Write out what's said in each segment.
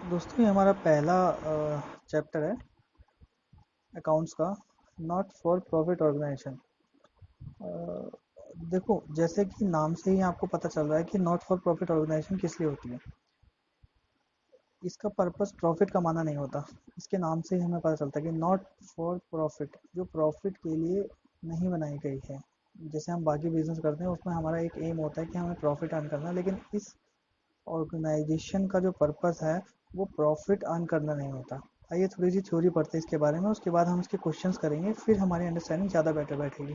दोस्तों ये हमारा पहला चैप्टर है अकाउंट्स का। Not for profit organisation. देखो, जैसे कि नाम से ही आपको पता चल रहा है कि नॉट फॉर प्रॉफिट ऑर्गेनाइजेशन किस लिए होती है। इसका पर्पस प्रॉफिट कमाना नहीं होता। इसके नाम से ही हमें पता चलता है कि नॉट फॉर प्रॉफिट, जो प्रॉफिट के लिए नहीं बनाई गई है। जैसे हम बाकी बिजनेस करते हैं उसमें हमारा एक एम होता है कि हमें प्रॉफिट अर्न करना है, लेकिन इस ऑर्गेनाइजेशन का जो पर्पस है वो प्रॉफिट अर्न करना नहीं होता। आइए थोड़ी सी थ्योरी पढ़ते हैं इसके बारे में, उसके बाद हम इसके क्वेश्चंस करेंगे, फिर हमारी अंडरस्टैंडिंग ज़्यादा बेटर बैठेगी।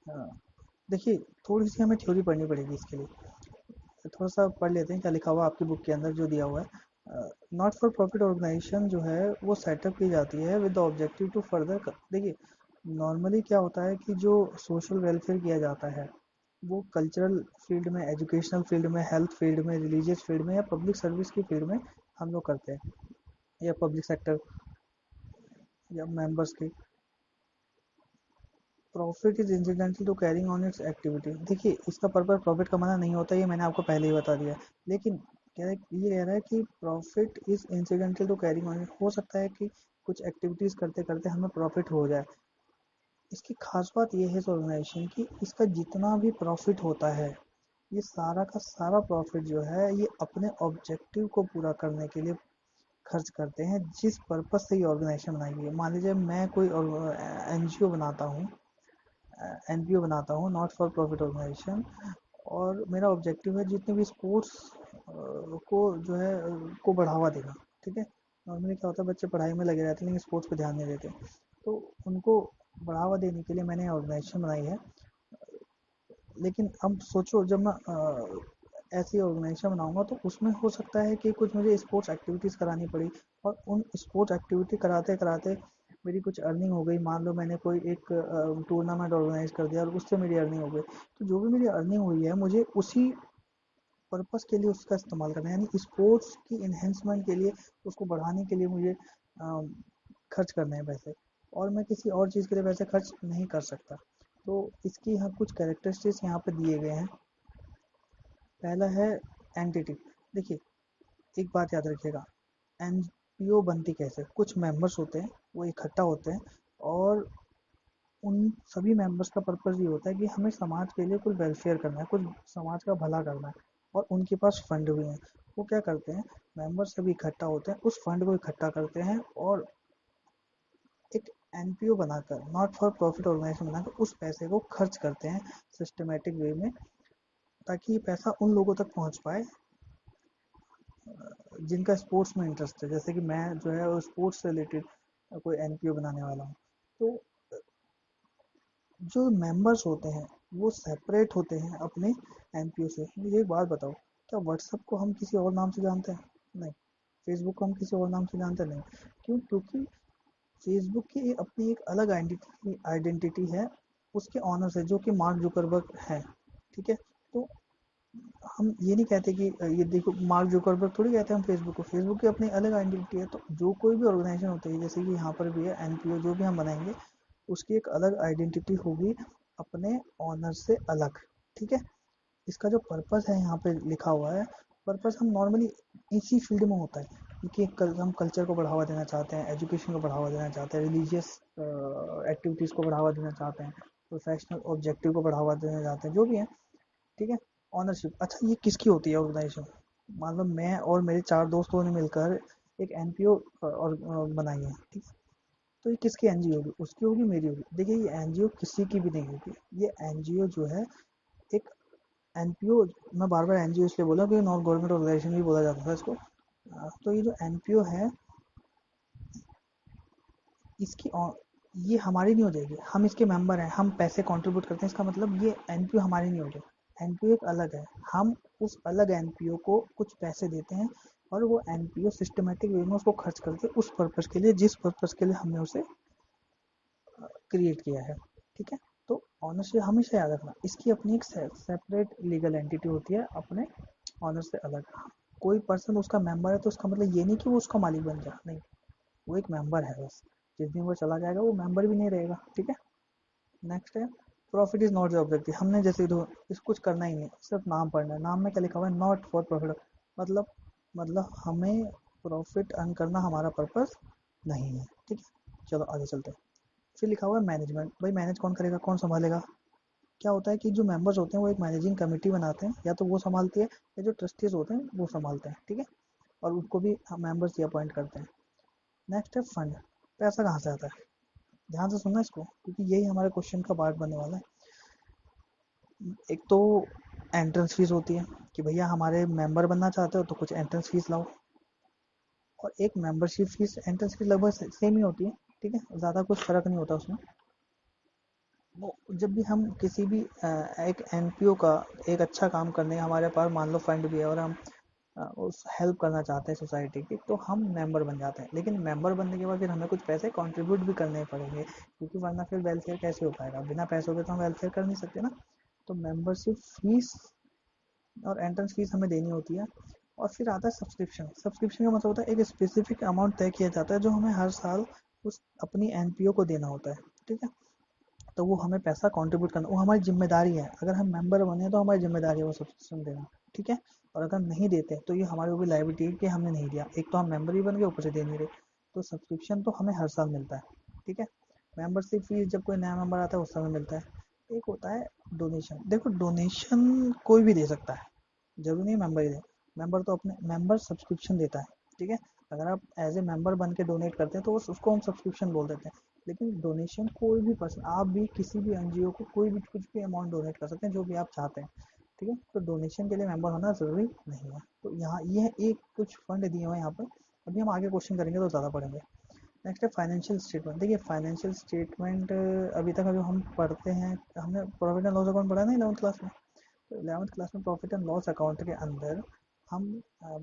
हाँ, देखिए, थोड़ी सी हमें थ्योरी पढ़नी पड़ेगी इसके लिए। तो थोड़ा सा पढ़ लेते हैं क्या लिखा हुआ है आपकी बुक के अंदर जो दिया हुआ है। नॉट फॉर प्रॉफिट ऑर्गेनाइजेशन जो है वो सेटअप की जाती है with the objective to further. देखिए, नॉर्मली क्या होता है कि जो सोशल वेलफेयर किया जाता है वो कल्चरल फील्ड में, एजुकेशनल फील्ड में, हेल्थ फील्ड में, रिलीजियस फील्ड में या पब्लिक सर्विस की फील्ड में हम लोग करते हैं, या पब्लिक सेक्टर या मेंबर्स की। Profit is incidental to carrying on its activity. देखिए, इसका पर्पस प्रॉफिट कमाना नहीं होता, ये मैंने आपको पहले ही बता दिया। लेकिन क्या है, ये कह रहा है कि profit is incidental to carrying on it. हो सकता है कि कुछ एक्टिविटीज करते करते हमें प्रॉफिट हो जाए। इसकी खास बात यह है इस ऑर्गेनाइजेशन की, इसका जितना भी प्रॉफिट होता है ये सारा का सारा प्रॉफिट जो है ये अपने ऑब्जेक्टिव को पूरा करने के लिए खर्च करते हैं, जिस पर्पस से ये ऑर्गेनाइजेशन बनाई गई है। मान लीजिए मैं कोई एनजीओ बनाता हूँ, एनपीओ बनाता हूँ, नॉट फॉर प्रॉफिट ऑर्गेनाइजेशन, और मेरा ऑब्जेक्टिव है जितने भी स्पोर्ट्स को जो है को बढ़ावा देना। ठीक है, नॉर्मली क्या होता है, बच्चे पढ़ाई में लगे रहते हैं लेकिन स्पोर्ट्स पे ध्यान नहीं देते। तो उनको बढ़ावा देने के लिए मैंने ऑर्गेनाइजेशन बनाई है। लेकिन अब सोचो, जब मैं ऐसी ऑर्गेनाइजेशन बनाऊंगा तो उसमें हो सकता है कि कुछ मुझे स्पोर्ट्स एक्टिविटीज़ करानी पड़ी, और उन स्पोर्ट्स एक्टिविटी कराते कराते मेरी कुछ अर्निंग हो गई। मान लो मैंने कोई एक टूर्नामेंट ऑर्गेनाइज कर दिया और उससे मेरी अर्निंग हो गई। तो जो भी मेरी अर्निंग हुई है मुझे उसी पर्पस के लिए उसका इस्तेमाल करना है, यानी स्पोर्ट्स की इन्हेंसमेंट के लिए, उसको बढ़ाने के लिए मुझे खर्च करने हैं पैसे, और मैं किसी और चीज़ के लिए पैसे खर्च नहीं कर सकता। तो इसकी यहाँ कुछ कैरेक्टरिस्टिक्स यहाँ पे दिए गए हैं। पहला है एंटिटी। देखिए, एक बात याद रखिएगा, एनपीओ बनती कैसे, कुछ मेंबर्स होते हैं वो इकट्ठा होते हैं, और उन सभी मेंबर्स का पर्पस ये होता है कि हमें समाज के लिए कुछ वेलफेयर करना है, कुछ समाज का भला करना है, और उनके पास फंड भी हैं। वो क्या करते हैं, मेंबर्स सभी इकट्ठा होते हैं, उस फंड को इकट्ठा करते हैं और एक एनपीओ बनाकर, नॉट फॉर प्रॉफिट ऑर्गेनाइजेशन बनाकर उस पैसे को खर्च करते हैं सिस्टमेटिक वे में, ताकि ये पैसा उन लोगों तक पहुंच पाए जिनका स्पोर्ट्स में इंटरेस्ट है। जैसे कि मैं जो है वो स्पोर्ट्स से रिलेटेड कोई एनपीओ बनाने वाला हूँ। तो जो मेंबर्स होते हैं वो सेपरेट होते हैं अपने एनपीओ से। मुझे एक बात बताओ, क्या व्हाट्सएप को हम किसी और नाम से जानते हैं? नहीं। फेसबुक को हम किसी और नाम से जानते नहीं। क्यों? क्योंकि फेसबुक की अपनी एक अलग आइडेंटिटी आइडेंटिटी है उसके ऑनर से, जो कि मार्क जुकरबर्ग है। ठीक है, तो हम ये नहीं कहते कि ये देखो मार्क जुकरबर्ग, थोड़ी कहते हैं हम फेसबुक को। फेसबुक की अपनी अलग आइडेंटिटी है। तो जो कोई भी ऑर्गेनाइजेशन होती है, जैसे कि यहाँ पर भी है एनपीओ, जो भी हम बनाएंगे उसकी एक अलग आइडेंटिटी होगी अपने ऑनर से अलग। ठीक है, इसका जो पर्पस है यहाँ पे लिखा हुआ है, पर्पस हम नॉर्मली इसी फील्ड में होता है कि हम कल्चर को बढ़ावा देना चाहते हैं, एजुकेशन को बढ़ावा देना चाहते हैं, रिलीजियस एक्टिविटीज़ को बढ़ावा देना चाहते हैं, प्रोफेशनल ऑब्जेक्टिव को बढ़ावा देना चाहते हैं, जो भी है। ठीक है, ऑनरशिप। अच्छा, ये किसकी होती है ऑर्गेनाइजेशन? मान लो मैं और मेरे चार दोस्तों ने मिलकर एक एनपीओ और बनाई है। ठीक है, तो ये किसकी एनजीओ होगी? उसकी होगी, मेरी होगी? देखिए, ये एनजीओ किसी की भी नहीं होगी। ये एनजीओ जो है एक एनपीओ, मैं बार बार एनजीओ इसलिए बोला क्योंकि नॉन गवर्नमेंट ऑर्गेनाइजेशन भी बोला जाता था इसको। तो ये जो एनपीओ है इसकी ये हमारी नहीं हो जाएगी। हम इसके मेंबर हैं, हम पैसे कंट्रीब्यूट करते हैं, इसका मतलब ये एनपीओ हमारी नहीं हो जाएगी। एनपीओ एक अलग है, हम उस अलग एनपीओ को कुछ पैसे देते हैं, और वो एनपीओ सिस्टमेटिक वे में उसको खर्च करते हैं उस पर्पज़ के लिए जिस पर्पज़ के लिए हमने उसे क्रिएट किया है। ठीक है, तो ऑनरशिप हमेशा याद रखना, इसकी अपनी एक सेपरेट लीगल एंटिटी होती है अपने ऑनर से अलग। कोई पर्सन उसका मेंबर है तो उसका मतलब ये नहीं कि वो उसका मालिक बन जाए, नहीं। वो एक मेंबर है बस। जिस दिन वो चला जाएगा वो मेंबर भी नहीं रहेगा। ठीक है, नेक्स्ट है profit is not the objective. हमने जैसे इस कुछ करना ही नहीं, सिर्फ नाम पढ़ना है। नाम में क्या लिखा हुआ है? Not for profit. मतलब हमें प्रॉफिट अर्न करना हमारा पर्पस नहीं है, ठीक है। चलो आगे चलते हैं। फिर लिखा हुआ है मैनेजमेंट। भाई मैनेज कौन करेगा, कौन संभालेगा? क्या होता है कि जो मेंबर्स होते हैं वो एक मैनेजिंग कमेटी बनाते हैं, या तो वो संभालती है या जो ट्रस्टीज होते हैं वो संभालते हैं, ठीक है। और उनको भी हम मेंबर्स ही अपॉइंट करते हैं। नेक्स्ट है फंड। पैसा कहाँ से आता है? ध्यान से सुनना इसको, क्योंकि यही हमारे क्वेश्चन का पार्ट बनने वाला है। एक तो एंट्रेंस फीस होती है कि भैया हमारे मेंबर बनना चाहते हो तो कुछ एंट्रेंस फीस लाओ। और एक मेंबरशिप फीस एंट्रेंस फीस लगभग सेम ही होती है, ठीक है, ज़्यादा कुछ फ़र्क नहीं होता उसमें। वो जब भी हम किसी भी एक एनपीओ का एक अच्छा काम करने हमारे पास मान लो फंड भी है और हम उस हेल्प करना चाहते हैं सोसाइटी की, तो हम मेंबर बन जाते हैं। लेकिन मेंबर बनने के बाद फिर हमें कुछ पैसे कंट्रीब्यूट भी करने पड़ेंगे, क्योंकि वरना फिर वेलफेयर कैसे हो पाएगा? बिना पैसों के तो हम वेलफेयर कर नहीं सकते ना। तो मेंबरशिप फीस और एंट्रेंस फीस हमें देनी होती है। और फिर आता है सब्सक्रिप्शन। सब्सक्रिप्शन का मतलब होता है एक स्पेसिफिक अमाउंट तय किया जाता है जो हमें हर साल उस अपनी एनपीओ को देना होता है, ठीक है। तो वो हमें पैसा कंट्रीब्यूट करना, वो हमारी जिम्मेदारी है। अगर हम मेंबर बने तो हमारी जिम्मेदारी है वो सब्सक्रिप्शन देना, ठीक है। और अगर नहीं देते तो ये हमारी भी लाइबिलिटी है कि हमने नहीं दिया। एक तो हम मेंबर ही बन गए, ऊपर से दे नहीं रहे। तो सब्सक्रिप्शन तो हमें हर साल मिलता है, ठीक है। मेंबरशिप फीस जब कोई नया मेंबर आता है उस समय मिलता है। एक होता है डोनेशन। देखो डोनेशन कोई भी दे सकता है, जरूरी नहीं मेंबर ही दे। मेंबर तो अपने मेंबर सब्सक्रिप्शन देता है, ठीक है। अगर आप एज ए मेंबर बन के डोनेट करते हैं तो उसको हम सब्सक्रिप्शन बोल देते हैं। लेकिन डोनेशन कोई भी पर्सन, आप भी किसी भी एनजीओ को कोई भी कुछ भी अमाउंट डोनेट कर सकते हैं जो भी आप चाहते हैं, ठीक है। तो डोनेशन के लिए मेंबर होना जरूरी नहीं है। तो यहाँ ये एक कुछ फंड दिए हुए हैं यहाँ पर। अभी हम आगे क्वेश्चन करेंगे तो ज़्यादा पढ़ेंगे। नेक्स्ट है फाइनेंशियल स्टेटमेंट। देखिए फाइनेंशियल स्टेटमेंट अभी तक अभी हम पढ़ते हैं, हमने प्रॉफिट एंड लॉस अकाउंट पढ़ा है ना 11th क्लास में। तो 11th क्लास में प्रॉफिट एंड लॉस अकाउंट के अंदर हम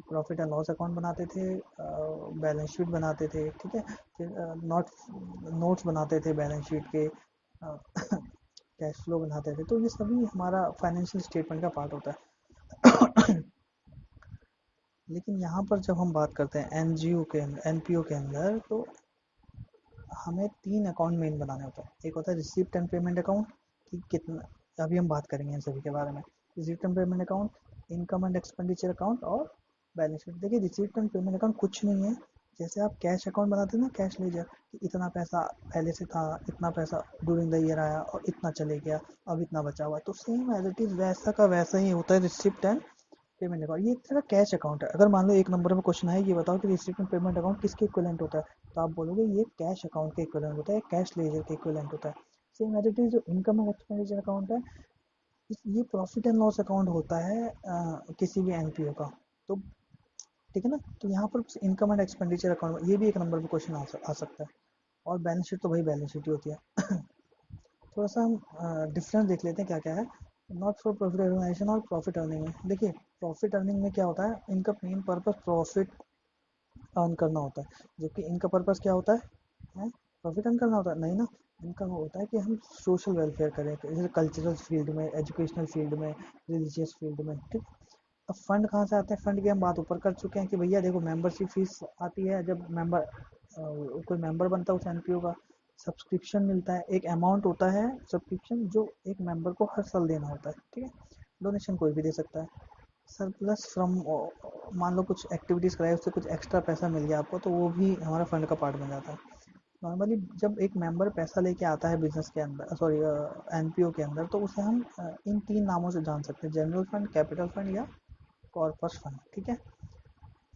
प्रॉफिट एंड लॉस अकाउंट बनाते थे, बैलेंस शीट बनाते थे, ठीक है। फिर नोट्स बनाते थे बैलेंस शीट के, कैश फ्लो बनाते थे। तो ये सभी हमारा फाइनेंशियल स्टेटमेंट का पार्ट होता है। लेकिन यहाँ पर जब हम बात करते हैं एनजीओ के एनपीओ के अंदर, तो हमें 3 अकाउंट मेन बनाने होते हैं। एक होता है रिसिप्ट एंड पेमेंट अकाउंट, कि कितना, अभी हम बात करेंगे इन सभी के बारे में। Receipt and payment account, income and expenditure account और बैलेंस शीट। देखिए रिसिप्ट एंड पेमेंट अकाउंट कुछ नहीं है, जैसे आप कैश अकाउंट बनाते हैं ना, कैश लेजर, कि इतना पैसा पहले से था, इतना पैसा ड्यूरिंग द ईयर आया और इतना चले गया, अब इतना बचा हुआ। तो सेम एज इट इज वैसा का वैसा ही होता है रिसिप्ट एंड पेमेंट अकाउंट। ये एक तरह कैश अकाउंट है। अगर मान लो एक नंबर में क्वेश्चन है, ये बताओ कि रिसिप्ट एंड पेमेंट अकाउंट किसके इक्विवेलेंट होता है, तो आप बोलोगे ये कैश अकाउंट के इक्विवेलेंट होता है, कैश लेजर के इक्विवेलेंट होता है। सेम एज इट इज जो इनकम एंड एक्सपेंडिचर अकाउंट है, ये प्रॉफिट एंड लॉस अकाउंट होता है किसी भी एनपीओ का। तो ठीक है ना। तो यहाँ पर इनकम एंड एक्सपेंडिचर अकाउंट, ये भी एक नंबर पे क्वेश्चन आ सकता है। और बैलेंस शीट तो भाई बैलेंस शीट ही होती है। थोड़ा सा हम डिफरेंस देख लेते हैं क्या क्या है नॉट फॉर प्रॉफिट ऑर्गेनाइजेशन और प्रॉफिट अर्निंग में। देखिए प्रॉफिट अर्निंग में क्या होता है, इनका मेन पर्पस प्रॉफिट अर्न करना होता है, जबकि इनका पर्पस क्या होता है, प्रॉफिट अर्न करना होता है नहीं ना। इनका वो होता है कि हम सोशल वेलफेयर करें, जैसे कल्चरल फील्ड में, एजुकेशनल फील्ड में, रिलीजियस फील्ड में, ठीक। अब फंड कहाँ से आते हैं? फंड की हम बात ऊपर कर चुके हैं कि भैया देखो मेंबरशिप फीस आती है जब मेंबर कोई मेंबर बनता है उस एनपीओ का। सब्सक्रिप्शन मिलता है, एक अमाउंट होता है सब्सक्रिप्शन जो एक मेंबर को हर साल देना होता है, ठीक है। डोनेशन कोई भी दे सकता है। सरप्लस फ्रॉम, मान लो कुछ एक्टिविटीज़ कराई, उससे कुछ एक्स्ट्रा पैसा मिल गया आपको, तो वो भी हमारा फंड का पार्ट बन जाता है। नॉर्मली जब एक मेंबर पैसा लेके आता है बिजनेस के अंदर, सॉरी एनपीओ के अंदर, तो उसे हम इन 3 नामों से जान सकते हैं: जनरल फंड, कैपिटल फंड या कॉर्पस फंड, ठीक है।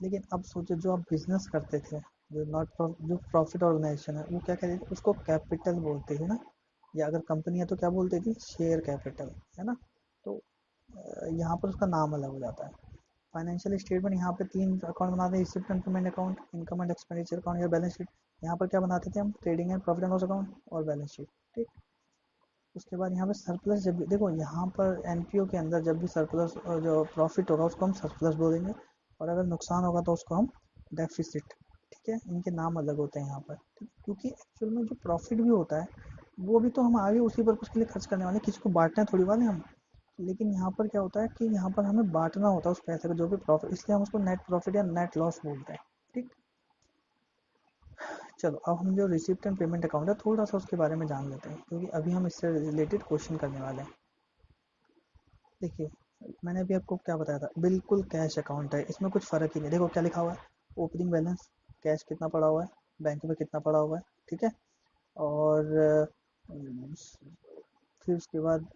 लेकिन अब सोचो जो आप बिजनेस करते थे, जो प्रॉफिट ऑर्गेनाइजेशन है, वो क्या कहते थे? उसको कैपिटल बोलते थे ना। या अगर कंपनी है तो क्या बोलते थी? शेयर कैपिटल, है ना। तो यहाँ पर उसका नाम अलग हो जाता है। फाइनेंशियल स्टेटमेंट यहाँ पे 3 अकाउंट बनाते हैं: receipt and payment account, income and expenditure account या बैलेंस शीट। यहाँ पर क्या बनाते थे हम? Trading and profit and loss account और बैलेंस शीट, ठीक। उसके बाद यहाँ पे सरप्लस, जब भी देखो यहाँ पर एनपीओ के अंदर जब भी सरप्लस जो प्रॉफिट होगा उसको हम सरप्लस बोलेंगे, और अगर नुकसान होगा तो उसको हम डेफिसिट, ठीक है। इनके नाम अलग होते हैं यहाँ पर, ठीक। क्योंकि एक्चुअल में जो प्रॉफिट भी होता है वो भी तो हम आगे उसी पर्पज़ के लिए खर्च करने वाले हैं, किसी को बांटने थोड़ी वाले हम। लेकिन यहाँ पर क्या होता है कि यहाँ पर हमें बांटना होता है उस पैसे को जो भी प्रॉफिट, इसलिए हम उसको नेट प्रॉफिट या नेट लॉस बोलते हैं, ठीक। चलो अब हम जो रिसिप्ट एंड पेमेंट अकाउंट है थोड़ा सा उसके बारे में जान लेते हैं, क्योंकि अभी हम इससे रिलेटेड क्वेश्चन करने वाले हैं। देखिए मैंने अभी आपको क्या बताया था, बिल्कुल कैश अकाउंट है, इसमें कुछ फ़र्क ही नहीं। देखो क्या लिखा हुआ है, ओपनिंग बैलेंस, कैश कितना पड़ा हुआ है, बैंक में कितना पड़ा हुआ है, ठीक है। और फिर उसके बाद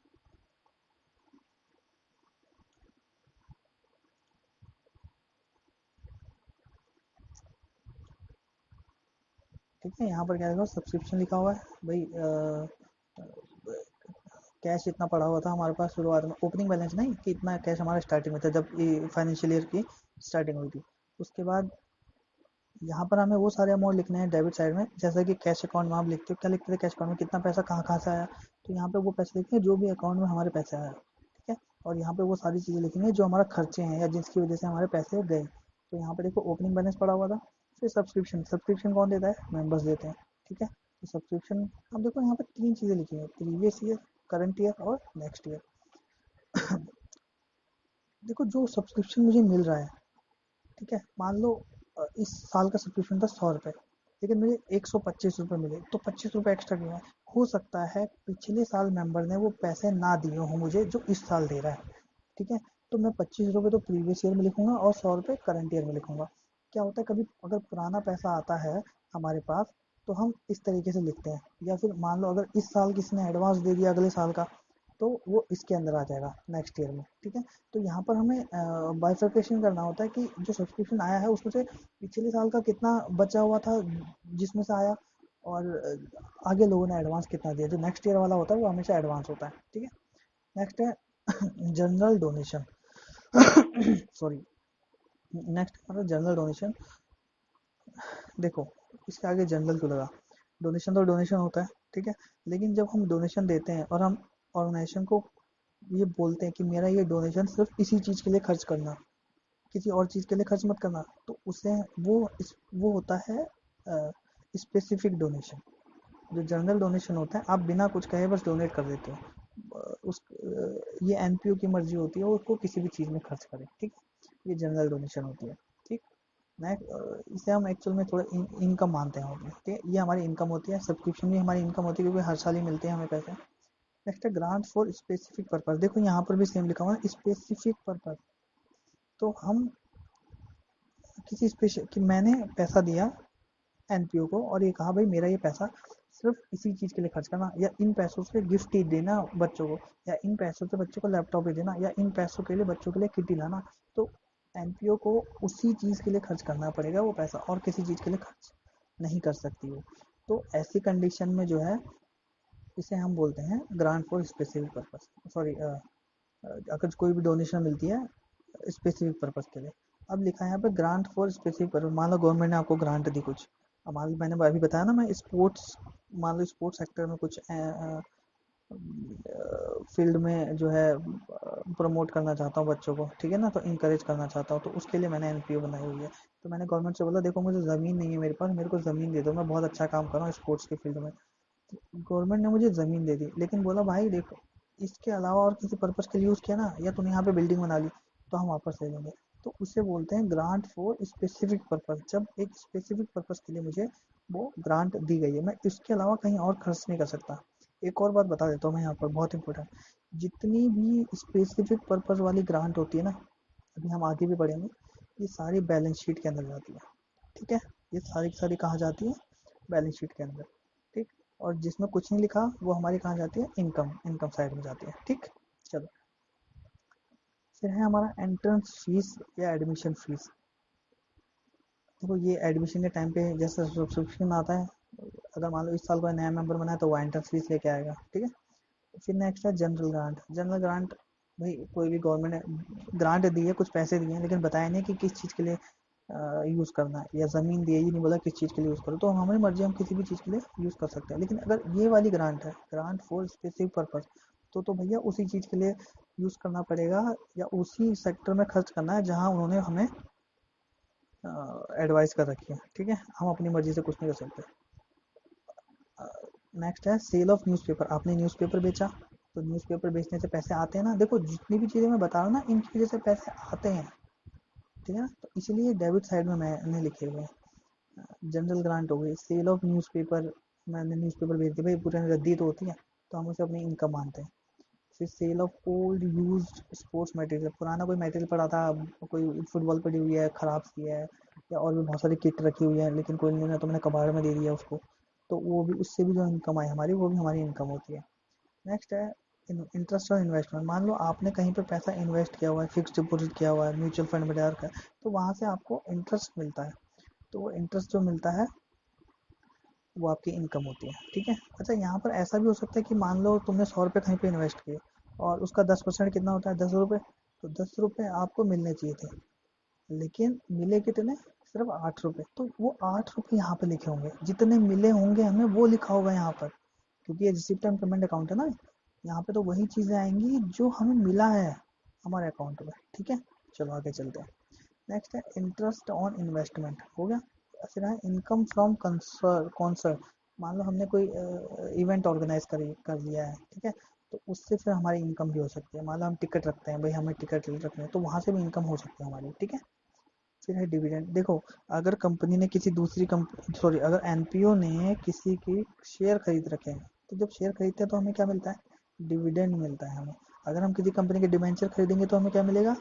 ठीक है, यहाँ पर क्या देखो सब्सक्रिप्शन लिखा हुआ है भाई, कैश इतना पड़ा हुआ था हमारे पास शुरुआत में, ओपनिंग बैलेंस नहीं कि इतना कैश हमारा स्टार्टिंग में था जब ये फाइनेंशियल ईयर की स्टार्टिंग हुई थी। उसके बाद यहाँ पर हमें वो सारे अमाउंट लिखने हैं डेबिट साइड में, जैसा कि कैश अकाउंट में आप लिखते हो, क्या लिखते थे कैश अकाउंट में कितना पैसा कहाँ कहाँ से आया, तो यहाँ पे वो पैसे लिखते हैं जो भी अकाउंट में हमारे पैसे आया, ठीक है। और यहाँ पे वो सारी चीज़ें लिखेंगे जो हमारा खर्चे हैं या जिसकी वजह से हमारे पैसे गए। तो यहाँ पे देखो ओपनिंग बैलेंस पड़ा हुआ था, फिर सब्सक्रिप्शन, सब्सक्रिप्शन कौन देता है, मेंबर्स देते हैं, ठीक है। तो सब्सक्रिप्शन, अब देखो यहाँ पे तीन चीज़ें लिखी हैं, प्रीवियस ईयर, करंट ईयर और नेक्स्ट ईयर। देखो जो सब्सक्रिप्शन मुझे मिल रहा है, ठीक है, मान लो इस साल का सब्सक्रिप्शन था 100 रुपये, लेकिन मुझे 125 रुपये मिले, तो 25 रुपये एक्स्ट्रा क्यों है। हो सकता है पिछले साल मेंबर ने वो पैसे ना दिए हों मुझे जो इस साल दे रहा है, ठीक है। तो मैं 25 रुपये तो प्रीवियस ईयर में लिखूंगा और 100 रुपये करंट ईयर में लिखूंगा। क्या होता है कभी अगर पुराना पैसा आता है हमारे पास, तो हम इस तरीके से लिखते हैं, या फिर मान लो अगर इस साल किसी ने एडवांस दे दिया अगले साल का, तो वो इसके अंदर आ जाएगा नेक्स्ट ईयर में, ठीक है। तो यहाँ पर हमें बाइफर्केशन करना होता है कि जो सब्सक्रिप्शन आया है उसमें से पिछले साल का कितना बचा हुआ था जिसमें से आया, और आगे लोगों ने एडवांस कितना दिया, जो नेक्स्ट ईयर वाला होता है वो हमेशा एडवांस होता है, ठीक है। नेक्स्ट है जनरल डोनेशन, सॉरी, नेक्स्ट हमारा जनरल डोनेशन। देखो इसके आगे जनरल क्यों लगा, डोनेशन तो डोनेशन होता है, ठीक है। लेकिन जब हम डोनेशन देते हैं और हम ऑर्गेनाइजेशन को ये बोलते हैं कि मेरा ये डोनेशन सिर्फ इसी चीज़ के लिए खर्च करना, किसी और चीज़ के लिए खर्च मत करना, तो उसे वो होता है स्पेसिफिक डोनेशन। जो जनरल डोनेशन होता है आप बिना कुछ कहे बस डोनेट कर देते हो, ये एनपीओ की मर्जी होती है वो उसको किसी भी चीज़ में खर्च करे, ठीक है। ये जनरल डोनेशन होती है, ठीक। इसे हम एक्चुअल में थोड़ा इनकम मानते हैं होती है, ठीक है, ये हमारी इनकम होती है, सब्सक्रिप्शन भी हमारी इनकम होती है क्योंकि हर साल ही मिलते हैं हमें पैसे। नेक्स्ट है ग्रांट फॉर स्पेसिफिक पर्पज, देखो यहाँ पर भी सेम लिखा हुआ है स्पेसिफिक पर्पज। तो हम किसी स्पेशल कि मैंने पैसा दिया एनपीओ को और ये कहा भाई मेरा ये पैसा सिर्फ इसी चीज़ के लिए खर्च करना, या इन पैसों से गिफ्ट ही देना बच्चों को, या इन पैसों से बच्चों को लैपटॉप ही देना, या इन पैसों के लिए बच्चों के लिए किट ही लाना, तो एनपीओ को उसी चीज़ के लिए खर्च करना पड़ेगा वो पैसा, और किसी चीज़ के लिए खर्च नहीं कर सकती वो। तो ऐसी कंडीशन में जो है इसे हम बोलते हैं grant for specific purpose, sorry, अगर कोई भी डोनेशन मिलती है स्पेसिफिक पर्पस के लिए। अब लिखा है यहाँ पे ग्रांट फॉर स्पेसिफिक पर्पस, मान लो गवर्नमेंट ने आपको ग्रांट दी कुछ, अब मान लो मैंने अभी बताया ना मैं स्पोर्ट्स, मान लो स्पोर्ट्स सेक्टर में कुछ फील्ड में जो है प्रमोट करना चाहता हूँ बच्चों को, ठीक है ना, तो इंकरेज करना चाहता हूँ, तो उसके लिए मैंने एनपीओ बनाई हुई है। तो मैंने गवर्नमेंट से बोला देखो मुझे ज़मीन नहीं है मेरे पास, मेरे को ज़मीन दे दो, मैं बहुत अच्छा काम कर रहा हूँ स्पोर्ट्स के फील्ड में। गवर्नमेंट ने मुझे ज़मीन दे दी, लेकिन बोला भाई देखो इसके अलावा और किसी पर्पज़ के लिए यूज़ किया ना, या तूने यहाँ पे बिल्डिंग बना ली तो हम वापस ले लेंगे। तो उसे बोलते हैं ग्रांट फॉर स्पेसिफिक पर्पज़, जब एक स्पेसिफिक पर्पज़ के लिए मुझे वो ग्रांट दी गई है, मैं इसके अलावा कहीं और खर्च नहीं कर सकता। एक और बात बता देता हूँ मैं यहाँ पर, बहुत इंपॉर्टेंट, जितनी भी स्पेसिफिक पर्पज़ वाली ग्रांट होती है ना, अभी हम आगे भी बढ़ेंगे, ये सारी बैलेंस शीट के अंदर जाती है, ठीक है। ये सारी की सारी कहाँ जाती है, बैलेंस शीट के अंदर, ठीक। और जिसमें कुछ नहीं लिखा वो हमारी कहाँ जाती है, इनकम, इनकम साइड में जाती है, ठीक। चलो, फिर है हमारा एंट्रेंस फीस या एडमिशन फीस। देखो ये एडमिशन के टाइम पे जैसे सब्सक्रिप्शन आता है, अगर मान लो इस साल कोई नया मेंबर बना है तो वो एंट्रेंस फीस लेके आएगा, ठीक है। फिर नेक्स्ट है जनरल ग्रांट, जनरल ग्रांट भाई कोई भी गवर्नमेंट ने ग्रांट दी है, कुछ पैसे दिए हैं, लेकिन बताया नहीं कि किस चीज़ के लिए यूज़ करना है, या ज़मीन दी है ये नहीं बोला किस चीज़ के लिए यूज़ करो, तो हमारी मर्जी हम किसी भी चीज़ के लिए यूज़ कर सकते हैं। लेकिन अगर ये वाली ग्रांट है, ग्रांट फॉर स्पेसिफिक पर्पज़, तो भैया उसी चीज़ के लिए यूज़ करना पड़ेगा, या उसी सेक्टर में खर्च करना है जहाँ उन्होंने हमें एडवाइस कर रखी है, ठीक है, हम अपनी मर्जी से कुछ नहीं कर सकते। नेक्स्ट है सेल ऑफ न्यूज़पेपर, आपने न्यूज़पेपर बेचा, तो न्यूज़पेपर बेचने से पैसे आते हैं ना, देखो जितनी भी चीज़ें मैं बता रहा हूँ ना इनकी वजह से पैसे आते हैं, ठीक है ना, तो इसीलिए डेबिट साइड में मैंने लिखे हुए हैं। जनरल ग्रांट हो गई, सेल ऑफ न्यूज़पेपर, मैंने न्यूज़पेपर बेच दिया भाई, पुरानी रद्दी तो होती है, तो हम उसे अपनी इनकम मानते हैं। फिर sale of old used sports material, पुराना कोई मटेरियल पड़ा था, कोई फुटबॉल पड़ी हुई है ख़राब सी है, या और भी बहुत सारी किट रखी हुई है लेकिन कोई नहीं लेना तो मैंने कबाड़ में दे दिया उसको, तो वो भी, उससे भी जो इनकम आए हमारी, वो भी हमारी इनकम होती है। नेक्स्ट है इंटरेस्ट और इन्वेस्टमेंट। मान लो आपने कहीं पर पैसा इन्वेस्ट किया हुआ है, फिक्स डिपॉजिट किया हुआ है, म्यूचुअल फंड में डाल रखा है, तो वहाँ से आपको इंटरेस्ट मिलता है। तो वो इंटरेस्ट जो मिलता है वो आपकी इनकम होती है, ठीक है। अच्छा, यहाँ पर ऐसा भी हो सकता है कि मान लो तुमने 100 रुपये कहीं पे इन्वेस्ट किए और उसका 10% कितना होता है, 10 रुपये। तो 10 रुपये आपको मिलने चाहिए थे, लेकिन मिले कितने, सिर्फ 8 रुपये। तो वो 8 रुपये यहाँ पे लिखे होंगे, जितने मिले होंगे हमें वो लिखा होगा यहाँ पर, क्योंकि ये रिसिप्ट एंड पेमेंट अकाउंट है ना। यहाँ पे तो वही चीज़ें आएंगी जो हमें मिला है हमारे अकाउंट में, ठीक है। चलो आगे चलते हैं। नेक्स्ट है इंटरेस्ट ऑन इन्वेस्टमेंट, हो गया। फिर है इनकम फ्रॉम कॉन्सर्ट। मान लो हमने कोई इवेंट ऑर्गेनाइज कर लिया है, ठीक है, तो उससे फिर हमारी इनकम भी हो सकती है। मान लो हम टिकट रखते हैं, भाई हमें टिकट रखना है, तो वहाँ से भी इनकम हो सकती है हमारी, ठीक है। फिर है डिविडेंड। देखो, अगर कंपनी ने किसी दूसरी कंपनी, सॉरी, अगर एनपीओ ने किसी की शेयर खरीद रखे हैं, तो जब शेयर खरीदते हैं तो हमें क्या मिलता है, डिविडेंड मिलता है हमें। अगर हम किसी कंपनी के डिबेंचर खरीदेंगे तो हमें क्या मिलेगा,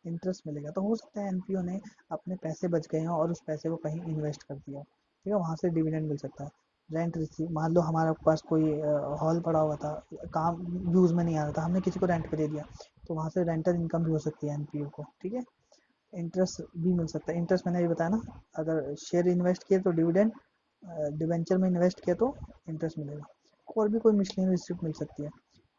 इंटरेस्ट मिलेगा। तो हो सकता है एनपीओ ने अपने पैसे बच गए हों और उस पैसे को कहीं इन्वेस्ट कर दिया हो, ठीक है, वहाँ से डिविडेंड मिल सकता है। रेंट रिसीव, मान लो हमारे पास कोई हॉल पड़ा हुआ था, काम यूज में नहीं आ रहा था, हमने किसी को रेंट पे दे दिया, तो वहाँ से रेंटल इनकम भी हो सकती है एनपीओ को, ठीक है। इंटरेस्ट भी मिल सकता है। इंटरेस्ट मैंने अभी बताया ना, अगर शेयर इन्वेस्ट किए तो डिविडेंड, डिवेंचर में इन्वेस्ट किया तो इंटरेस्ट मिलेगा। और भी कोई मिसलेनियस रिसिप्ट मिल सकती है।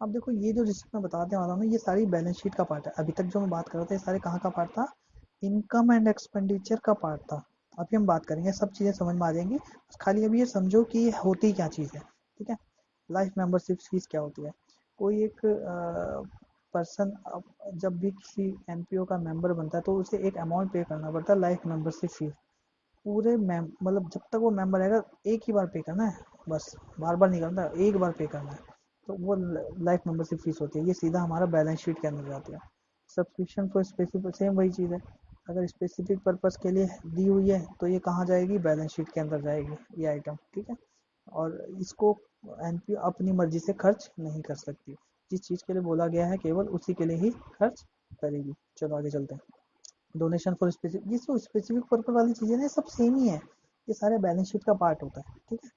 अब देखो, ये जो रिसिप्ट मैं बताने वाला हूँ ना, ये सारी बैलेंस शीट का पार्ट है। अभी तक जो मैं बात कर रहा था ये सारे कहाँ का पार्ट था, इनकम एंड एक्सपेंडिचर का पार्ट था। अभी हम बात करेंगे, सब चीज़ें समझ में आ जाएंगी, बस खाली अभी ये समझो कि ये होती क्या चीज़ है, ठीक है। लाइफ मेंबरशिप फीस क्या होती है। कोई एक पर्सन जब भी किसी एनपीओ का मेंबर बनता है तो उसे एक अमाउंट पे करना पड़ता है, लाइफ मेंबरशिप फीस। पूरे मतलब जब तक वो मेंबर रहेगा एक ही बार पे करना है, बस बार बार नहीं करना, एक बार पे करना है। तो वो लाइफ मेंबरशिप फीस होती है, ये सीधा हमारा बैलेंस शीट के अंदर जाती है। सब्सक्रिप्शन फॉर स्पेसिफिक, सेम वही चीज़ है। अगर स्पेसिफिक पर्पस के लिए दी हुई है तो ये कहाँ जाएगी, बैलेंस शीट के अंदर जाएगी ये आइटम, ठीक है। और इसको एनपीओ अपनी मर्जी से खर्च नहीं कर सकती, जिस चीज़ के लिए बोला गया है केवल उसी के लिए ही खर्च करेगी। चलो आगे चलते हैं। डोनेशन फॉर स्पेसिफिक, ये जो स्पेसिफिक पर्पज वाली चीज़ें ना, सब सेम ही है, ये सारे बैलेंस शीट का पार्ट होता है, ठीक है।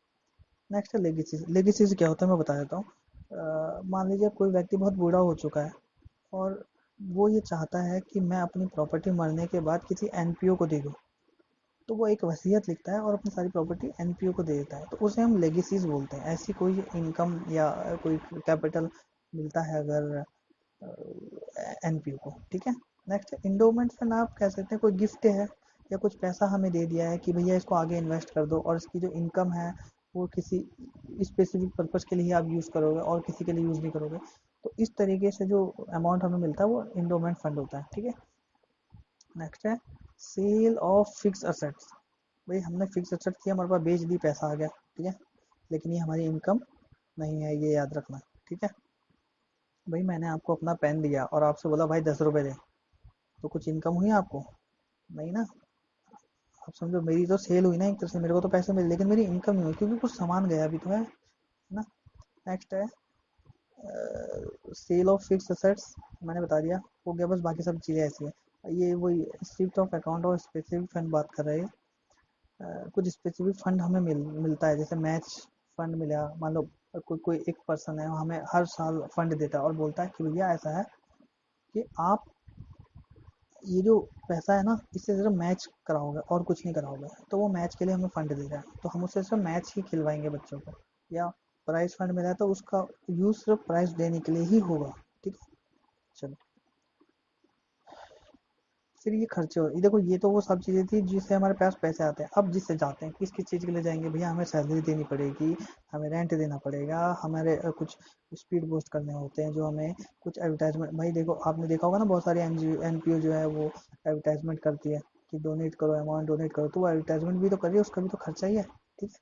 नेक्स्ट है लेगेसीज। लेगेसीज क्या होता है मैं बता देता हूँ। मान लीजिए कोई व्यक्ति बहुत बूढ़ा हो चुका है और वो ये चाहता है कि मैं अपनी प्रॉपर्टी मरने के बाद किसी एनपीओ को दे दूँ, तो वो एक वसीयत लिखता है और अपनी सारी प्रॉपर्टी एनपीओ को दे देता है, तो उसे हम लेगेसीज बोलते हैं। ऐसी कोई इनकम या कोई कैपिटल मिलता है अगर एनपीओ को, ठीक है। नेक्स्ट इंडोमेंट फंड, आप कह सकते हैं कोई गिफ्ट है या कुछ पैसा हमें दे दिया है कि भैया इसको आगे इन्वेस्ट कर दो, और इसकी जो इनकम है वो किसी स्पेसिफिक पर्पज के लिए ही आप यूज़ करोगे और किसी के लिए यूज़ नहीं करोगे। तो इस तरीके से जो अमाउंट हमें मिलता है वो इंडोमेंट फंड होता है, ठीक है। नेक्स्ट है सेल ऑफ फिक्स असेट्स। भाई हमने फिक्स एसेट किया, हमारे पास बेच दी, पैसा आ गया, ठीक है, लेकिन ये हमारी इनकम नहीं है, ये याद रखना, ठीक है। भाई मैंने आपको अपना पेन दिया और आपसे बोला भाई 10 रुपए दे, तो कुछ इनकम हुई आपको, नहीं ना। आप समझो, मेरी तो सेल हुई ना एक तरह से, मेरे को तो पैसे मिले लेकिन मेरी इनकम नहीं हुई, क्योंकि कुछ सामान गया भी तो है ना। नेक्स्ट है सेल ऑफ फिक्स असेट्स, मैंने बता दिया, हो गया, बस बाकी सब चीज़ें ऐसी है। ये वही स्ट्रिप्ट ऑफ अकाउंट और स्पेसिफिक फंड बात कर रहे हैं। कुछ स्पेसिफिक फंड हमें मिलता है, जैसे मैच फंड मिला। मान लो कोई कोई एक पर्सन है, हमें हर साल फंड देता है और बोलता है कि भैया ऐसा है कि आप ये जो पैसा है ना, इससे सिर्फ मैच कराओगे और कुछ नहीं कराओगे, तो वो मैच के लिए हमें फंड दे रहा है, तो हम उससे सिर्फ मैच ही खिलवाएंगे बच्चों को। या प्राइज फंड मिला है तो उसका यूज सिर्फ प्राइज देने के लिए ही होगा, ठीक है। चलो, फिर ये खर्चे, और ये देखो, ये तो वो सब चीज़ें थी जिससे हमारे पास पैसे आते हैं। अब जिससे जाते हैं, किस किस चीज़ के लिए जाएंगे, भैया हमें सैलरी देनी पड़ेगी, हमें रेंट देना पड़ेगा, हमारे कुछ स्पीड बूस्ट करने होते हैं, जो हमें कुछ एडवर्टाइजमेंट। भाई देखो, आपने देखा होगा ना, बहुत सारी एनपीओ जो है वो एडवर्टाइजमेंट करती है कि डोनेट करो, अमाउंट डोनेट करो, तो वो एडवर्टाइजमेंट भी तो करिए, उसका भी तो खर्चा ही है, ठीक है।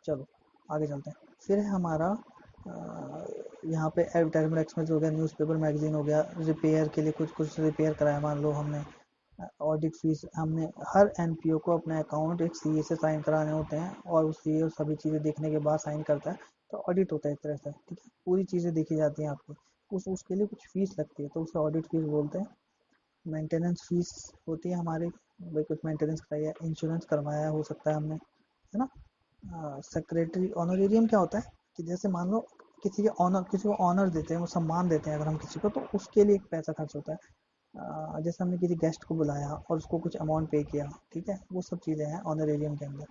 चलो आगे चलते हैं। फिर है हमारा यहाँ पे एडवर्टाइजमेंट एक्सपेंस हो गया, न्यूज़पेपर मैगजीन हो गया, रिपेयर के लिए कुछ कुछ रिपेयर कराया मान लो हमने, ऑडिट फीस। हमने हर एनपीओ को अपना अकाउंट एक सीए से साइन कराने होते हैं, और उस सीए सभी चीज़ें देखने के बाद साइन करता है, तो ऑडिट होता है एक तरह से, ठीक है। पूरी चीज़ें देखी जाती हैं आपकी, उसके लिए कुछ फीस लगती है, तो उसे ऑडिट फीस बोलते हैं। मेंटेनेंस फीस होती है हमारी, भाई कुछ मेंटेनेंस कराया, इंश्योरेंस करवाया हो सकता है हमने, है ना। सेक्रेटरी ऑनरेरियम क्या होता है कि जैसे मान लो किसी के ऑनर, किसी को ऑनर देते हैं, वो सम्मान देते हैं अगर हम किसी को, तो उसके लिए एक पैसा खर्च होता है। जैसे हमने किसी गेस्ट को बुलाया और उसको कुछ अमाउंट पे किया, ठीक है, वो सब चीज़ें हैं ऑनरेरियम के अंदर।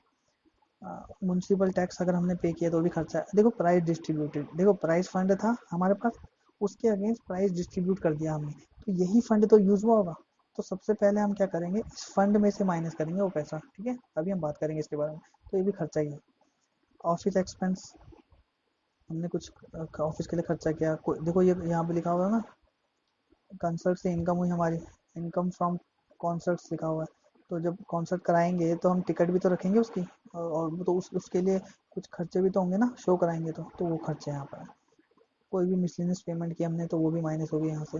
म्यूनसिपल टैक्स अगर हमने पे किया तो भी खर्चा है। देखो प्राइस डिस्ट्रीब्यूटेड, देखो प्राइस फंड था हमारे पास, उसके अगेंस्ट प्राइस डिस्ट्रीब्यूट कर दिया हमने, तो यही फंड तो यूज हुआ होगा। तो सबसे पहले हम क्या करेंगे, इस फंड में से माइनस करेंगे वो पैसा, ठीक है, अभी हम बात करेंगे इसके बारे में। तो ये भी खर्चा ही है। ऑफिस एक्सपेंस, हमने कुछ ऑफिस के लिए खर्चा किया, देखो ये यहाँ पे लिखा हुआ है ना, कंसर्ट से इनकम हुई हमारी, इनकम फ्रॉम कॉन्सर्ट्स लिखा हुआ है। तो जब कॉन्सर्ट कराएंगे तो हम टिकट भी तो रखेंगे उसकी, और तो उसके लिए कुछ खर्चे भी तो होंगे ना, शो कराएंगे तो वो खर्चे यहाँ पर है। कोई भी मिसलेनियस पेमेंट किया हमने तो वो भी माइनस हो गई यहाँ से।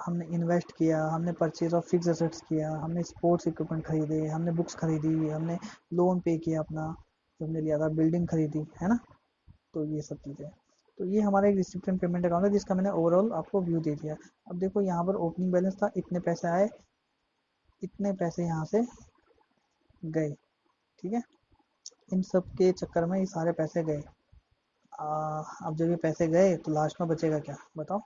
हमने इन्वेस्ट किया, हमने परचेज ऑफ फिक्स एसेट्स किया, हमने स्पोर्ट्स इक्विपमेंट खरीदे, हमने बुक्स खरीदी, हमने लोन पे किया अपना जो हमने लिया था, बिल्डिंग खरीदी, है ना। तो ये सब चीज़ें, तो ये हमारा एक रिसिप्टेंट पेमेंट अकाउंट है जिसका मैंने ओवरऑल आपको व्यू दे दिया। अब देखो यहाँ पर ओपनिंग बैलेंस था, इतने पैसे आए, इतने पैसे यहाँ से गए, ठीक है। इन सब के चक्कर में ये सारे पैसे गए। अब जब ये पैसे गए तो लास्ट में बचेगा क्या बताओ।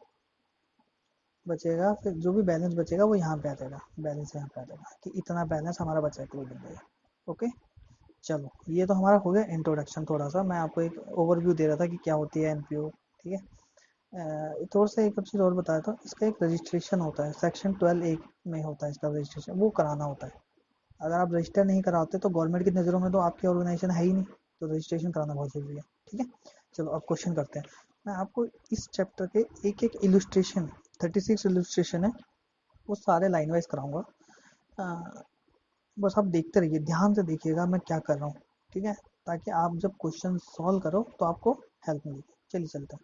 बचेगा फिर जो भी बैलेंस बचेगा वो यहाँ पे आ जाएगा, बैलेंस यहाँ पे आ जाएगा कि इतना बैलेंस हमारा बचा है क्लोजिंग में। ओके, चलो ये तो हमारा हो गया इंट्रोडक्शन, थोड़ा सा मैं आपको एक ओवरव्यू दे रहा था कि क्या होती है एनपीओ, ठीक है। थोड़ा सा एक चीज़ और बताया था, इसका एक रजिस्ट्रेशन होता है, सेक्शन 12A में होता है इसका रजिस्ट्रेशन, वो कराना होता है। अगर आप रजिस्टर नहीं कराते तो गवर्नमेंट की नज़रों में तो आपकी ऑर्गेनाइजेशन है ही नहीं, तो रजिस्ट्रेशन कराना बहुत ज़रूरी है, ठीक है। चलो अब क्वेश्चन करते हैं। मैं आपको इस चैप्टर के एक एक इलस्ट्रेशन, 36 इलस्ट्रेशन है, वो सारे लाइन वाइज कराऊंगा। अ, बस आप देखते रहिए, ध्यान से देखिएगा मैं क्या कर रहा हूँ, ठीक है, ताकि आप जब क्वेश्चन सॉल्व करो तो आपको हेल्प मिलेगी। चलिए चलते हैं।